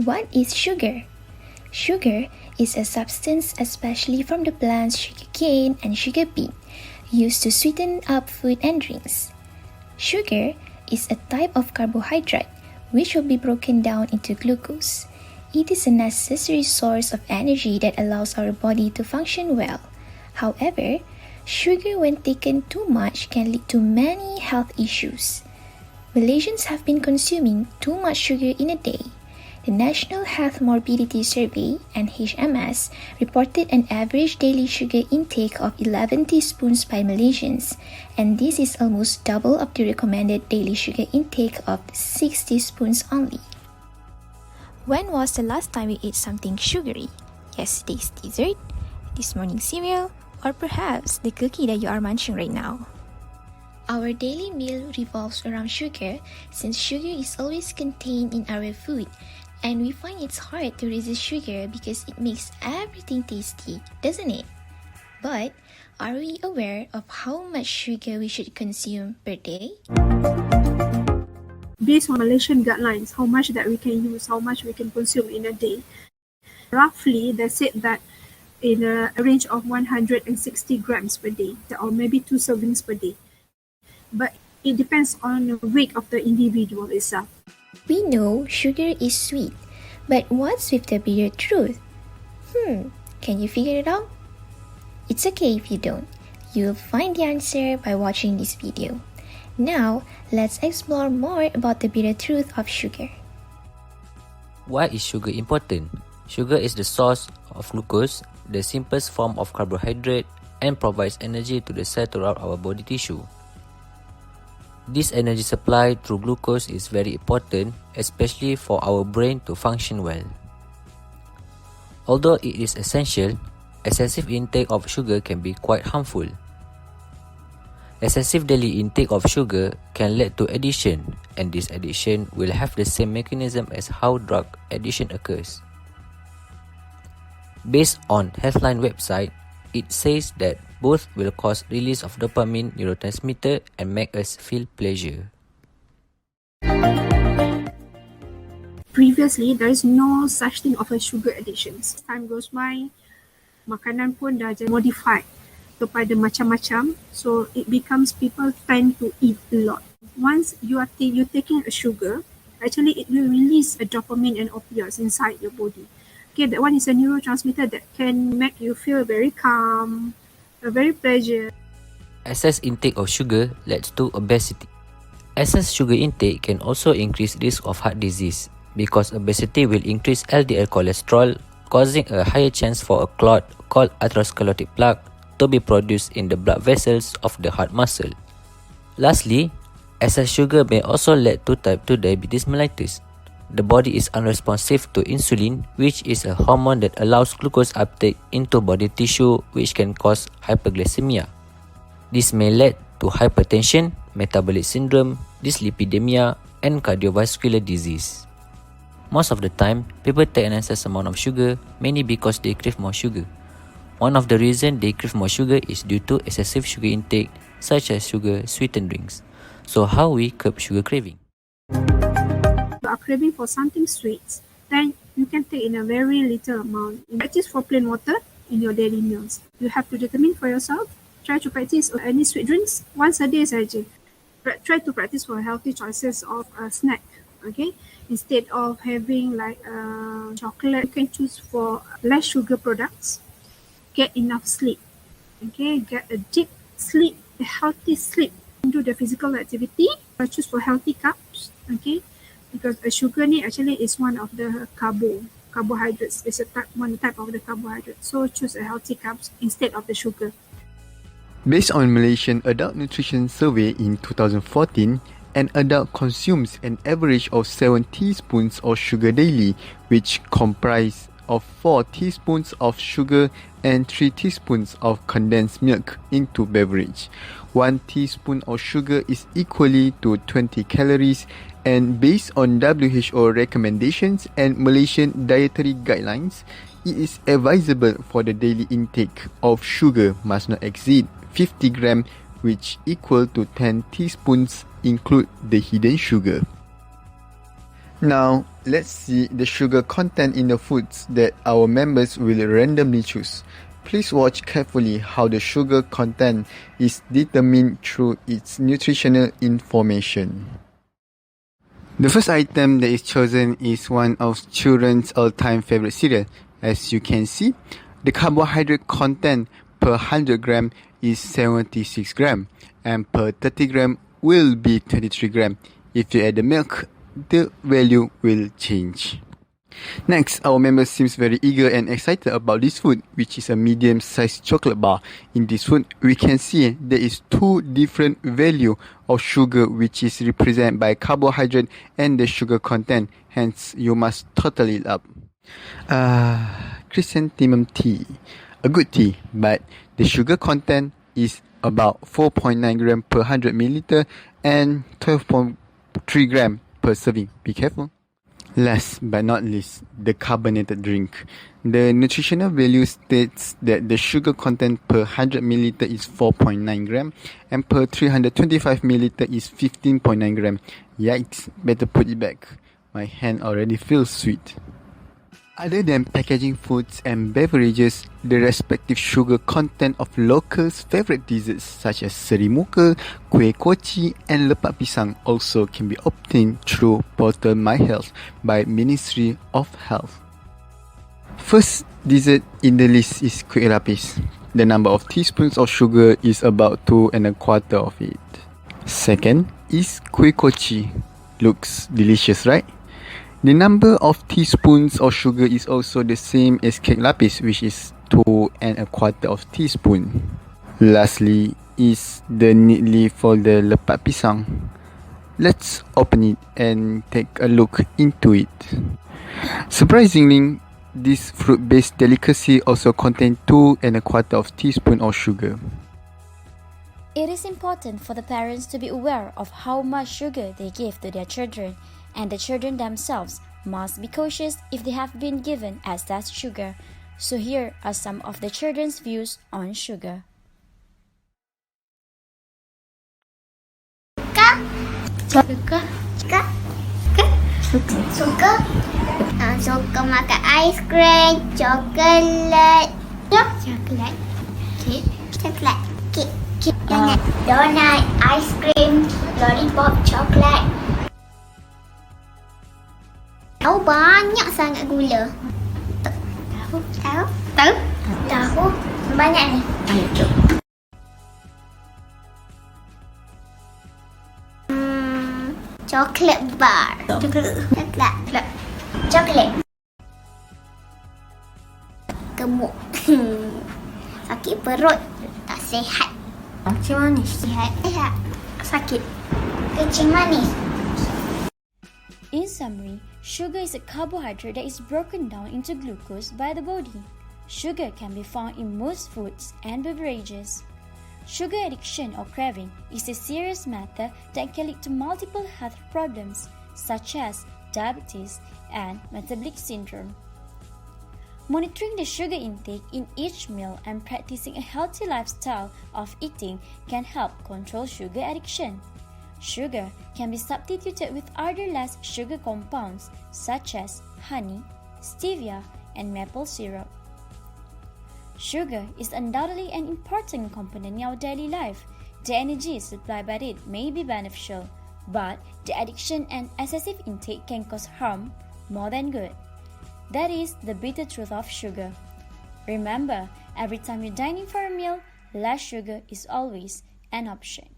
What is sugar? Sugar is a substance, especially from the plants sugarcane and sugar beet, used to sweeten up food and drinks. Sugar is a type of carbohydrate which will be broken down into glucose. It is a necessary source of energy that allows our body to function well. However, sugar when taken too much can lead to many health issues. Malaysians have been consuming too much sugar in a day. The National Health Morbidity Survey (NHMS) reported an average daily sugar intake of 11 teaspoons by Malaysians, and this is almost double of the recommended daily sugar intake of 6 teaspoons only. When was the last time we ate something sugary? Yesterday's dessert, this morning's cereal, or perhaps the cookie that you are munching right now? Our daily meal revolves around sugar, since sugar is always contained in our food, and we find it's hard to resist sugar because it makes everything tasty, doesn't it? But are we aware of how much sugar we should consume per day? Based on Malaysian guidelines, how much that we can use, how much we can consume in a day. Roughly, they said that in a range of 160 grams per day, or maybe 2 servings per day. But it depends on the weight of the individual itself. We know sugar is sweet, but what's with the bitter truth? Can you figure it out? It's okay if you don't. You'll find the answer by watching this video. Now, let's explore more about the bitter truth of sugar. Why is sugar important? Sugar is the source of glucose, the simplest form of carbohydrate, and provides energy to the cell throughout our body tissue. This energy supply through glucose is very important, especially for our brain to function well. Although it is essential, excessive intake of sugar can be quite harmful. Excessive daily intake of sugar can lead to addiction, and this addiction will have the same mechanism as how drug addiction occurs. Based on Healthline website, it says that both will cause release of dopamine neurotransmitter and make us feel pleasure. Previously, there is no such thing of a sugar addiction. As time goes by, makanan pun dah modified kepada macam-macam, so it becomes people tend to eat a lot. Once you're taking a sugar, actually it will release a dopamine and opioids inside your body. Okay, that one is a neurotransmitter that can make you feel very calm, very pleasure. Excess intake of sugar leads to obesity. Excess sugar intake can also increase risk of heart disease because obesity will increase LDL cholesterol, causing a higher chance for a clot called atherosclerotic plaque to be produced in the blood vessels of the heart muscle. Lastly, excess sugar may also lead to type 2 diabetes mellitus. The body is unresponsive to insulin, which is a hormone that allows glucose uptake into body tissue, which can cause hyperglycemia. This may lead to hypertension, metabolic syndrome, dyslipidemia, and cardiovascular disease. Most of the time, people take an excess amount of sugar, mainly because they crave more sugar. One of the reasons they crave more sugar is due to excessive sugar intake, such as sugar-sweetened drinks. So how we curb sugar craving? You are craving for something sweet, then you can take in a very little amount. Practice for plain water in your daily meals. You have to determine for yourself. Try to practice any sweet drinks once a day saja. Try to practice for healthy choices of a snack. Okay, instead of having like chocolate, you can choose for less sugar products. Get enough sleep. Okay, get a deep sleep, a healthy sleep. Do the physical activity. Choose for healthy carbs. Okay, because a sugar ni actually is one of the carbohydrates. It's one type of the carbohydrate. So choose a healthy carbs instead of the sugar. Based on Malaysian Adult Nutrition Survey in 2014, an adult consumes an average of 7 teaspoons of sugar daily, which comprise of 4 teaspoons of sugar and 3 teaspoons of condensed milk into beverage. 1 teaspoon of sugar is equally to 20 calories, and based on WHO recommendations and Malaysian dietary guidelines, it is advisable for the daily intake of sugar must not exceed 50 grams, which equal to 10 teaspoons include the hidden sugar. Now, let's see the sugar content in the foods that our members will randomly choose. Please watch carefully how the sugar content is determined through its nutritional information. The first item that is chosen is one of children's all-time favorite cereal. As you can see, the carbohydrate content per 100 gram is 76 gram and per 30 gram will be 23 gram. If you add the milk, the value will change. Next, our member seems very eager and excited about this food, which is a medium-sized chocolate bar. In this food, we can see there is two different value of sugar, which is represented by carbohydrate and the sugar content. Hence, you must total it up. Chrysanthemum tea, a good tea, but the sugar content is about 4.9 gram per 100 milliliter and 12.3 gram per serving. Be careful. Last but not least, the carbonated drink. The nutritional value states that the sugar content per 100 milliliter is 4.9 gram and per 325 milliliter is 15.9 gram. Yikes, better put it back. My hand already feels sweet. Other than packaging foods and beverages, the respective sugar content of locals' favorite desserts such as serimuka, kuih koci and lepak pisang also can be obtained through portal My Health by Ministry of Health. First dessert in the list is kuih lapis. The number of teaspoons of sugar is about 2 1/4 of it. Second is kuih koci. Looks delicious, right? The number of teaspoons of sugar is also the same as cake lapis, which is 2 1/4 of teaspoon. Lastly is the neatly folded lepak pisang. Let's open it and take a look into it. Surprisingly, this fruit-based delicacy also contains 2 1/4 of teaspoon of sugar. It is important for the parents to be aware of how much sugar they give to their children, and the children themselves must be cautious if they have been given excess sugar. So here are some of the children's views on sugar. Suka makan aiskrim, coklat, kek, donut, aiskrim, lollipop, coklat. Tahu banyak sangat gula. Tahu banyak ni. Ayo cuba. Coklat bar. Coklat. Gemuk. Sakit perut. Tak sihat. Kecil manis. Sihat. Sakit. Kecil manis. In summary, sugar is a carbohydrate that is broken down into glucose by the body. Sugar can be found in most foods and beverages. Sugar addiction or craving is a serious matter that can lead to multiple health problems such as diabetes and metabolic syndrome. Monitoring the sugar intake in each meal and practicing a healthy lifestyle of eating can help control sugar addiction. Sugar can be substituted with other less sugar compounds such as honey, stevia, and maple syrup. Sugar is undoubtedly an important component in our daily life. The energy supplied by it may be beneficial, but the addiction and excessive intake can cause harm more than good. That is the bitter truth of sugar. Remember, every time you dine in for a meal, less sugar is always an option.